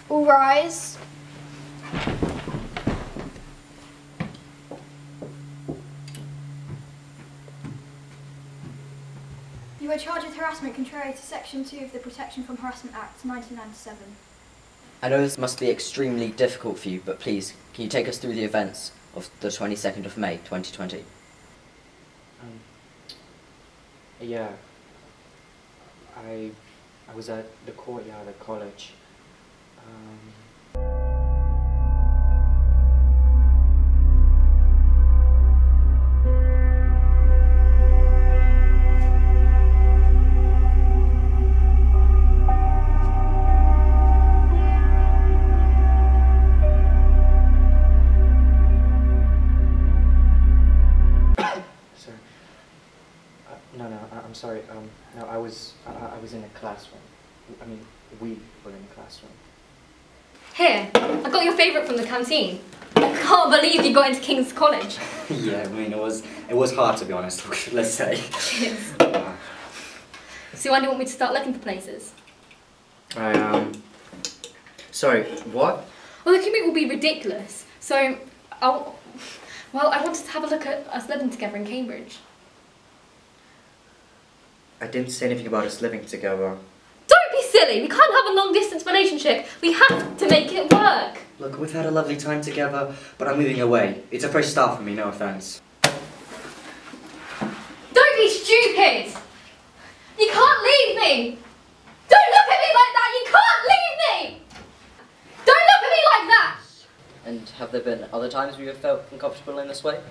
All rise. You are charged with harassment contrary to Section 2 of the Protection from Harassment Act 1997. I know this must be extremely difficult for you, but please, can you take us through the events of the 22nd of May 2020? Yeah. I was at the courtyard at college. I'm sorry. No, I was in a classroom. I mean, we were in a classroom. Here, I got your favourite from the canteen. I can't believe you got into King's College. Yeah, I mean, it was hard, to be honest, let's say. Cheers. So when do you want me to start looking for places? Sorry, what? Well, the commute will be ridiculous. So, I wanted to have a look at us living together in Cambridge. I didn't say anything about us living together. Don't be silly! We can't have a long-distance relationship. We have to make it work. Look, we've had a lovely time together, but I'm moving away. It's a fresh start for me, no offence. Don't be stupid! You can't leave me! Don't look at me like that! You can't leave me! Don't look at me like that! And have there been other times where you have felt uncomfortable in this way?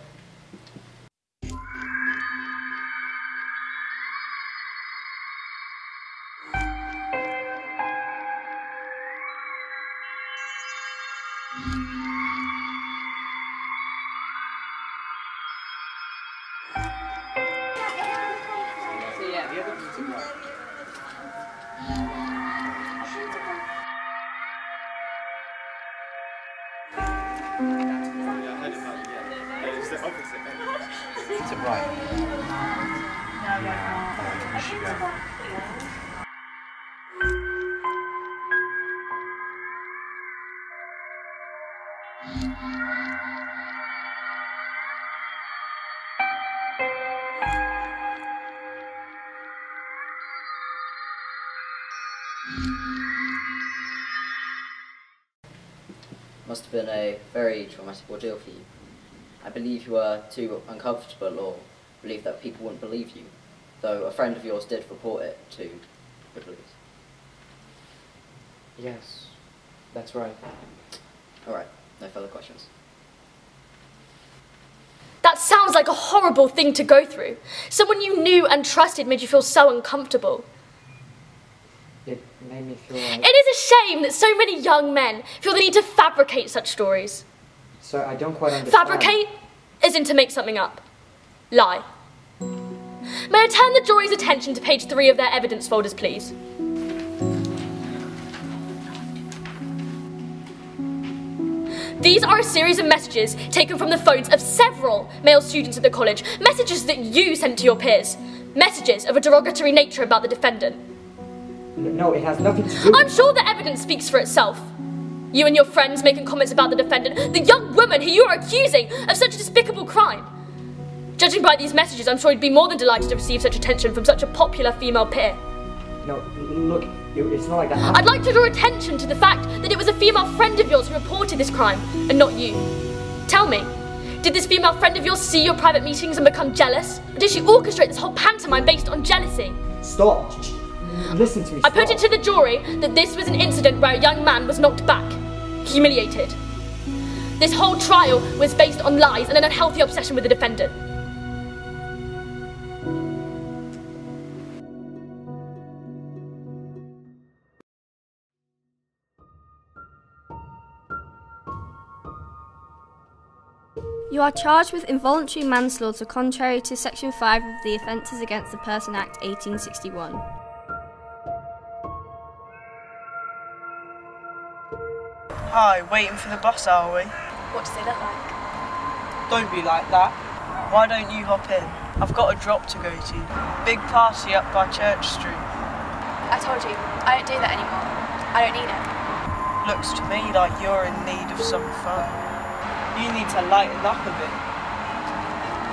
Is it right? Yeah, we should go. Must have been a very traumatic ordeal for you. I believe you were too uncomfortable or believed that people wouldn't believe you, though a friend of yours did report it to the police. Yes, that's right. Alright, no further questions. That sounds like a horrible thing to go through. Someone you knew and trusted made you feel so uncomfortable. It made me feel like... It is a shame that so many young men feel the need to fabricate such stories. So I don't quite understand. Fabricate isn't to make something up. Lie. May I turn the jury's attention to page 3 of their evidence folders, please? These are a series of messages taken from the phones of several male students at the college. Messages that you sent to your peers. Messages of a derogatory nature about the defendant. No, it has nothing to do... I'm sure the evidence speaks for itself. You and your friends making comments about the defendant, the young woman who you are accusing of such a despicable crime. Judging by these messages, I'm sure you'd be more than delighted to receive such attention from such a popular female peer. No, look, it's not like that. I'd like to draw attention to the fact that it was a female friend of yours who reported this crime, and not you. Tell me, did this female friend of yours see your private meetings and become jealous? Or did she orchestrate this whole pantomime based on jealousy? Stop. Listen to me. Stop. I put it to the jury that this was an incident where a young man was knocked back, humiliated. This whole trial was based on lies and an unhealthy obsession with the defendant. You are charged with involuntary manslaughter contrary to Section 5 of the Offences Against the Person Act 1861. Hi, waiting for the bus, are we? What does they look like? Don't be like that. Why don't you hop in? I've got a drop to go to. Big party up by Church Street. I told you, I don't do that anymore. I don't need it. Looks to me like you're in need of some fun. You need to lighten up a bit.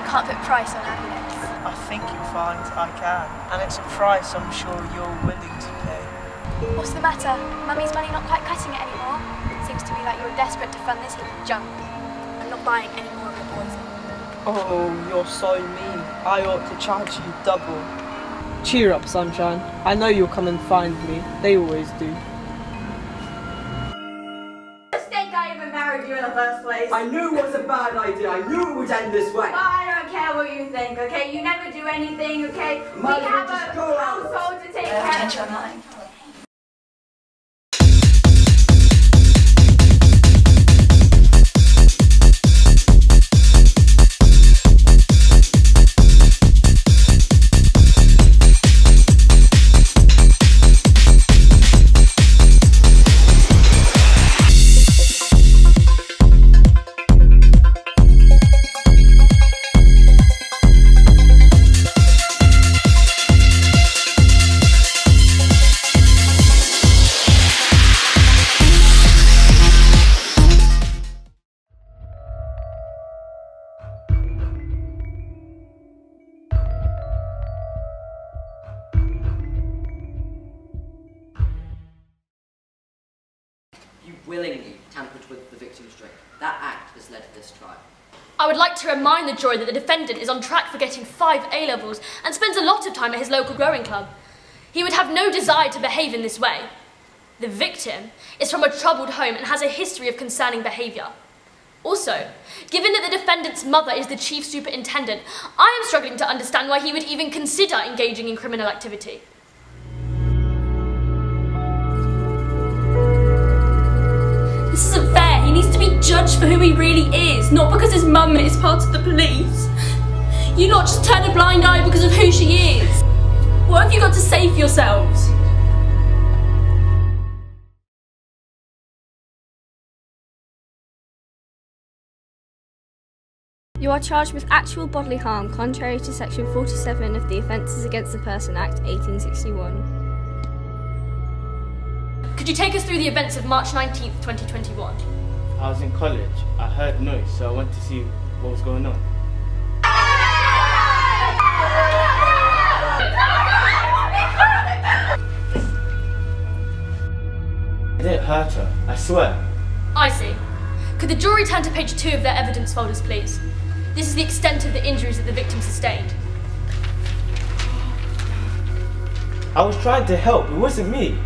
Can't put price on happiness. I think you'll find I can, and it's a price I'm sure you're willing to pay. What's the matter? Mummy's money not quite cutting it anymore? Seems to me like you're desperate to fund this heap of junk. I'm not buying any more of your poison. Oh, you're so mean. I ought to charge you double. Cheer up, sunshine. I know you'll come and find me. They always do. Mistake I even married you in the first place. I knew it was a bad idea. I knew it would end this way. But I don't care what you think, okay? You never do anything, okay? Mother, we have just a go out. household to take care of. You willingly tampered with the victim's drink. That act has led to this trial. I would like to remind the jury that the defendant is on track for getting 5 A-levels and spends a lot of time at his local rowing club. He would have no desire to behave in this way. The victim is from a troubled home and has a history of concerning behaviour. Also, given that the defendant's mother is the chief superintendent, I am struggling to understand why he would even consider engaging in criminal activity. This isn't fair. He needs to be judged for who he really is, not because his mum is part of the police. You lot just turn a blind eye because of who she is. What have you got to say for yourselves? You are charged with actual bodily harm contrary to section 47 of the Offences Against the Person Act 1861. Could you take us through the events of March 19th, 2021? I was in college. I heard noise, so I went to see what was going on. I didn't hurt her, I swear. I see. Could the jury turn to page 2 of their evidence folders, please? This is the extent of the injuries that the victim sustained. I was trying to help, it wasn't me.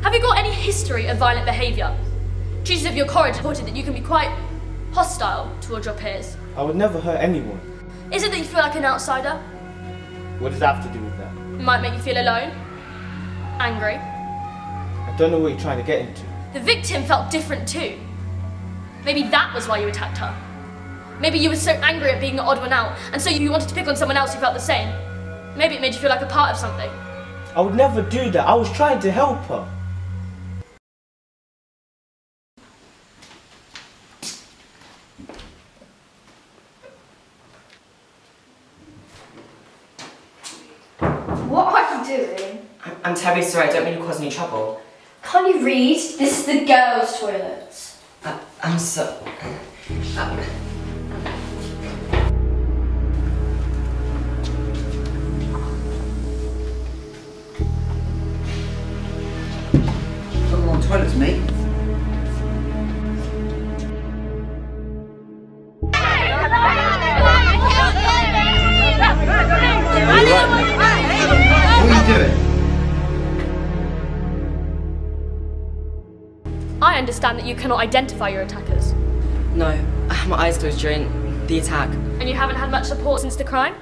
Have you got any history of violent behaviour? Tutors of your college reported that you can be quite hostile towards your peers. I would never hurt anyone. Is it that you feel like an outsider? What does that have to do with that? It might make you feel alone, angry. I don't know what you're trying to get into. The victim felt different too. Maybe that was why you attacked her. Maybe you were so angry at being the odd one out, and so you wanted to pick on someone else who felt the same. Maybe it made you feel like a part of something. I would never do that. I was trying to help her. What are you doing? I'm terribly sorry, I don't mean to cause any trouble. Can't you read? This is the girls' toilet. I'm so... Got the wrong toilets, mate. What are you doing? I understand that you cannot identify your attackers. No, I had my eyes closed during the attack. And you haven't had much support since the crime?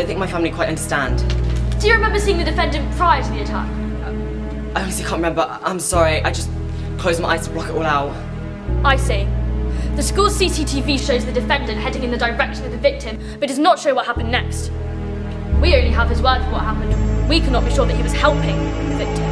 don't think my family quite understand. Do you remember seeing the defendant prior to the attack? I honestly can't remember. I'm sorry. I just closed my eyes to block it all out. I see. The school's CCTV shows the defendant heading in the direction of the victim, but does not show what happened next. We only have his word for what happened. We cannot be sure that he was helping the victim.